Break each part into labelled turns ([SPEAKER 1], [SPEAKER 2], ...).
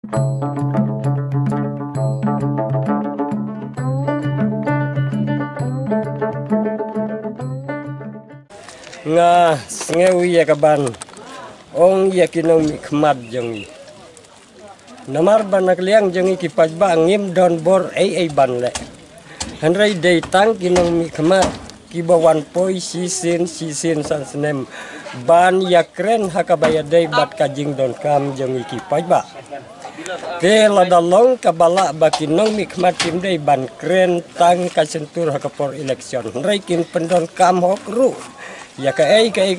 [SPEAKER 1] Nga sengewi ya kaban ong ya kinong mikmat jongi namar banak liang jongi kipaj ba ngim don bor ai ban le hanrai dei tang kinong mikmat kibawan poi sisin san senem ban ya kren hakabaya dei bat kajing don kam jongi kipaj ba te ladalong kabala bakinong mikmat kim dei ban kren tang kasentur hakapor election hanrai kin pendon kam hokru ya ka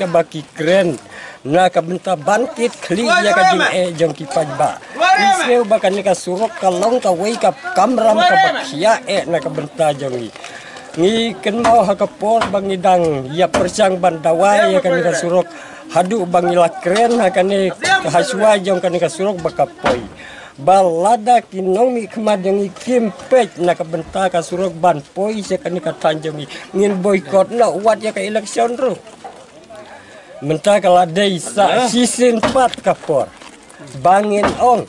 [SPEAKER 1] baki keren na ka benta bangkit kli ya ka jing jong kipaj ba iseu bakan ni ka surok ka long ka wei ka kamram ka bakia na ka benta jongi ngi ken mau ha ka por bangidang ya persang bandawa ya ka ni ka surok hadu bangila keren ha ka ni haswa jong ka ni ka surok bakapoi balada kinong mi kemadongi kimpet na ka benta ka surok ban poi ya ka ni ka tanjongi ngin boykot na wat ya ka election ro mentah kalau desa sisin 4 kapor bangin ong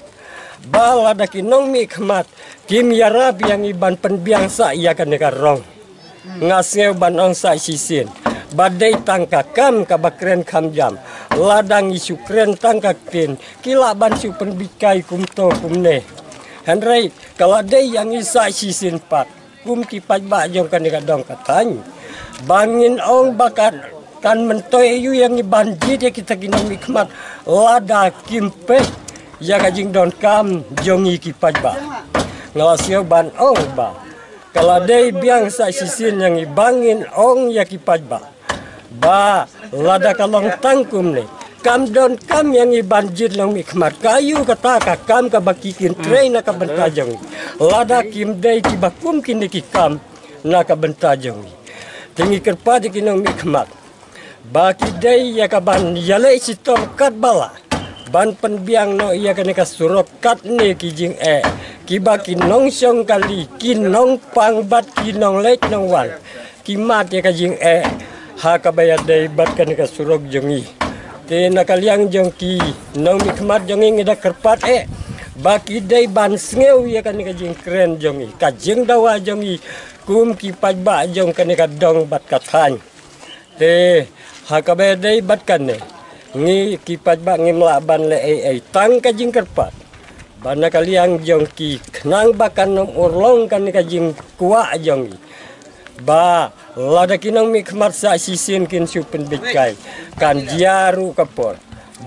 [SPEAKER 1] balada kinong mi kemat kim yarab yang iban penbiangsa ia kan nekarong ngaseu ban ong sa sisin badai tangka kam kabakren kam jam ladang isu kren tangka kin kila ban su penbikai kumto kumne hanrei kalau dei yang isa sisin 4 kum kipaj ba jong kan nekadong katany bangin ong bakat kan mentoy yu yang banjir ya kita kinong mikmat lada kimpe ya kajing don kam jongi kipaj ba ngalasio ban ong ba kalau dei biang sa sisin yang ibangin ong ya kipaj ba lada kalong tangkum ne kam don kam yang banjir long mikmat kayu kata ka kam ka bakikin train na ka bentajong lada kim dei kibakum kini kikam na ka bentajong tinggi kerpa di kinong mikmat baki dei ya kaban yale sitor kat bala ban penbiang no iya kan ka surok kat ne kijing kibaki nong syong kali kinong pangbat kinong lek nong wan kimat ya kajing ha kabaya dei bat kan ka surok jongi te nakaliang jong ki nong mikmat jongi ngida kerpat baki dei ban sngew ya kan kajing keren jongi kajing dawa jongi kum kipaj ba jong kan ka dong bat kathan te hakabe dei batkan ne ngi kipaj ba ngi mlaban le tang kajing kerpat bana kaliang jongki knang bakan nom urlong kan kajing kuwa jongi ba lada kinong mikmat sa sisin kin supen bikai kan jaru kapor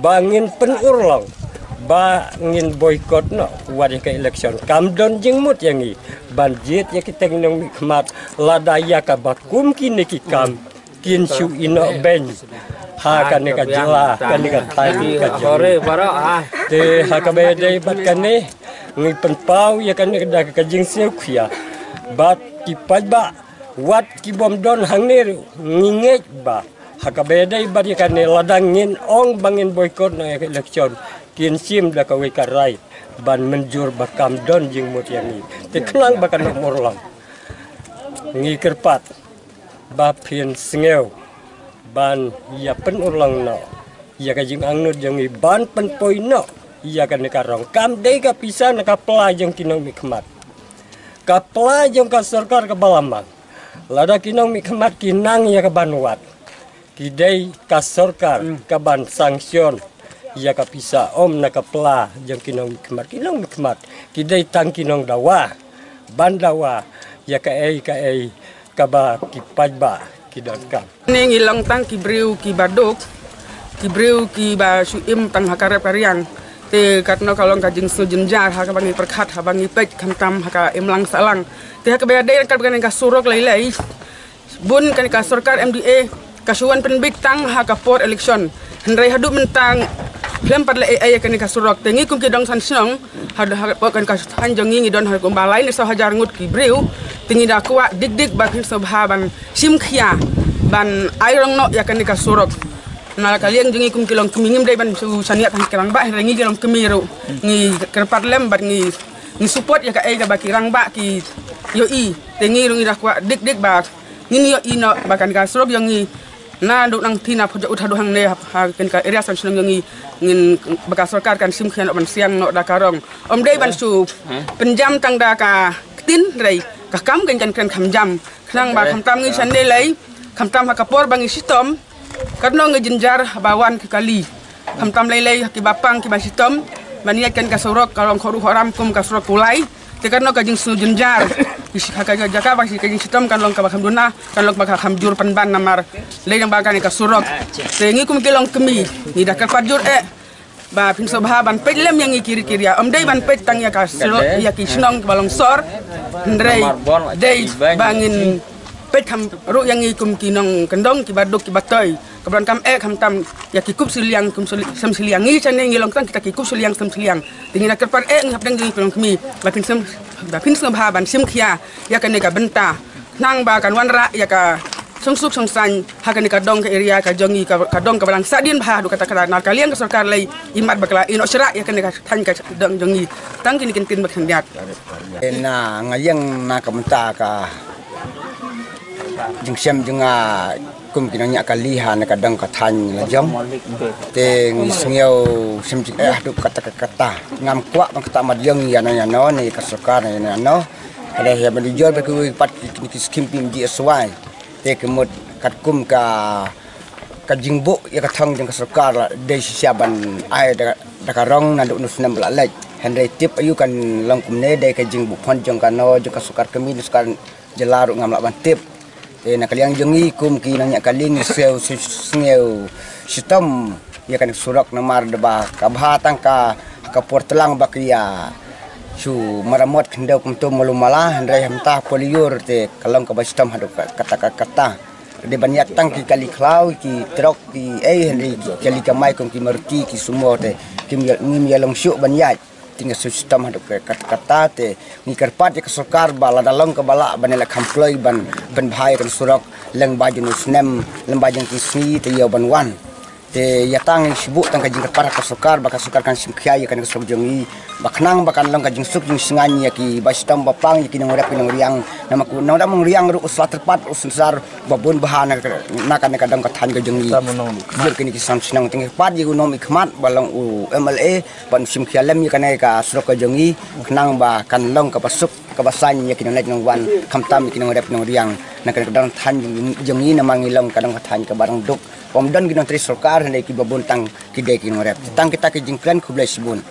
[SPEAKER 1] bangin pen urlong ba ngin boykot no wadi ka election kamdon jingmut yangi banjit ya kita nong mikmat lada ya ka bakum kini kikam kin su ino ben ha kan ka jela kan ka thai ka jore bara te ha ka be dei bat kan ne ngi penpau ya kan ka ka jing seu khia bat ki paj ba wat ki bom don hang ne nginget ba ha ka be dei bat ya kan ne ladang ngin ong bangin boykot na election kin sim da ka we ka rai ban menjur bakam don jing mut yani te klang bakan morlang ngi kerpat bapin sengeu ban ya pen urlang no ya kajing angnut jongi ban pen poi no ya kan karong kam dei ka pisan ka pelajong kinong mikmat ka pelajong ka sarkar ka balamang lada kinong mikmat kinang ya ka banwat kidei ka sarkar ka ban sanction ya ka pisa om na ka pela jong kinong mikmat kidei tang kinong dawa ban dawa ya ka kaba kipaj ba kidangkam
[SPEAKER 2] ning ilang tang kibriu ki baduk kibriu ki ba suim tang hakarep kariang te katno kalong kajing sujenjar ha ka bangi perkhat ha bangi pek kamtam ha ka imlang salang te ha ka ba dei kan ka surok lai bun kan ka sarkar MDA kasuan penbik tang ha ka por election hendrai hadu mentang lempar le kan ka surok te ngi kum ki dong san snong hadu ha kan ka hanjong ngi don ha ko balai ni so hajar ngut kibriu tingi da kuwa dik bakin sobhaban sim khia ban airong no ya kan ka surok na kaliang jingi kum kilong kumingim dai ban su saniat han kerang ba ngi kilong kemiru ngi kerpat lem bat ngi support ya ka ka bakirang ba ki yo i tingi rung da kuwa dik ba ngi yo i no bakan ka surok yang ngi na do nang tina phoja uthadu hang ne ha ken ka area san sunang ngi ngin baka sarkar kan sim khian ban siang no da karong dei ban su penjam tang da ka tin rei ka kam kan kan kham jam khang ba kham tam ngi san ne lei kham tam ha kapor bangi sitom karno ngi jinjar bawan ke kali kham tam lei ki bapang ki ba sitom baniat kan ka sorok kalong khoru haram kum ka sorok kulai te karno ka jing su jinjar Haka jaka bang si kajing sitom kan long kabakam duna kan long bakam jur panban namar leyang bagan ka surok te ngi kum kilong kemi ni dak ka jur ba pinso bahaban pelem yang kiri-kiri dei ban pet tang ya ka surok ya ki snong balong sor ndrei dei bangin pet kam ru yang kum kinong kendong ki baduk ki batoy kebetulan kam kam tam ya kikup siliang kum sam siliang ngi chane ngi long tang kita kikup siliang sam siliang tingin dak par ngap dang ngi pelong kemi ba pinsam bahaban sim khia ya kan ka benta nang ba kan wanra ya ka songsuk songsan hakan ka dong ka area ka jongi ka dong ka balang sadin bah du kata na kalian ka sarkar lay imat bakla ino syara ya kan ka tan ka dong jongi tang kini kin bakhan diat
[SPEAKER 3] na ngayang na kamenta ka jingsem junga kum kinanya kalihan ka dong ka tan la jong te ngisngeu simjik du kata ngam kwa bang kata madyong ya no ni ka sarkar ya no ada ya menjual be ku pat ki skim pim di aswai te kemut kat kum ka jingbo ya ka thong jeng ka sarkar de siaban ai da karong na du nusnam la lek henry tip ayu kan long kum ne de ka jingbo phon jong ka no jeng ka sarkar kemi sekarang jelaru ngam la ban tip te na kaliang jengi kum ki nanya kaling seu sngeu sitom ya kan surak namar deba ka bhatang ka portelang bakria su maramot kendau kumtu malumala handai hamta poliur te kalong ka bastom hadu kata de banyak tang ki kali klau ki trok ki handai kali kamai kum ki marti ki sumo te kim ya long syuk banyak tinggal sistem hadu kata te ni karpat ke sokar bala dalong ke bala banela kamploi ban bhai kan surak leng bajun snem leng bajun ki sni te yo ban wan te yatang sibuk tang kajing karpat ka sokar baka sokar kan simkhia ya kan sok jongi baknang bakan long kajing suk jing singani ya ki bastam bapang ya ki nang riang namaku nang da mong riang ru usla terpat usar babun bahana nakan kadang ka than ka jongi jir kini ki sam sinang ting pat ye unom ikmat balong u MLA ban simkhia lem ya kan ka sok ka jongi knang ba kan long ka pasuk ka basan ya ki nang nang wan kamtam ki nang riang nakan kadang than jongi namangi long kadang ka than ka barang duk Pomdon ginong tri sarkar hendak ki babuntang ki de ki ngorep tang kita ki jingklan ku blai sibun